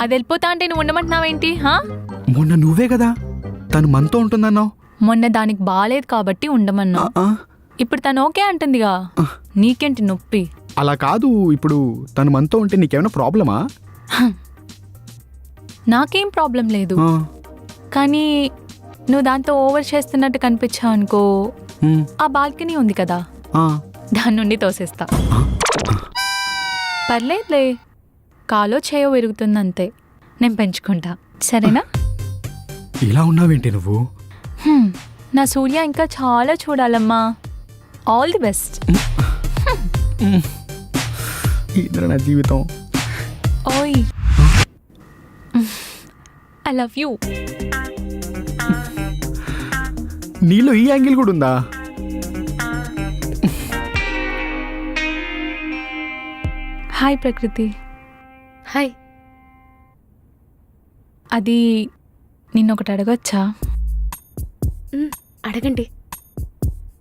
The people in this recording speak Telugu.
అది వెళ్ళిపోతా అంటే నువ్వు ఉండమంటున్నావేంటి? మొన్న నువ్వే కదా తను మనతో ఉంటుందన్నావు. మొన్న దానికి బాగాలేదు కాబట్టి ఉండమన్నా. ఇప్పుడు తను ఓకే అంటుందిగా, నీకేంటి నొప్పి? అలా కాదు, ఇప్పుడు తను మనతో ఉంటే నీకేమైనా ప్రాబ్లమా? నాకేం ప్రాబ్లం లేదు, కానీ నువ్వు దాంతో ఓవర్ చేస్తున్నట్టు కనిపించావు అనుకో, ఆ బాల్కనీ ఉంది కదా, దాని నుండి తోసేస్తా. పర్లేదులే, కాలో చేయో విరుగుతుందంతే, నేను పెంచుకుంటా, సరేనా? ఇలా ఉన్నావేంటి నువ్వు? నా సూర్య ఇంకా చాలా చూడాలమ్మా. All the best. ఇద్దరు నా జీవితం. ఓయ్, ఐ లవ్ యూ. నీలో ఈ యాంగిల్ కూడా ఉందా? హాయ్ ప్రకృతి. హాయ్. అది నిన్నొకటి అడగొచ్చా? అడగండి.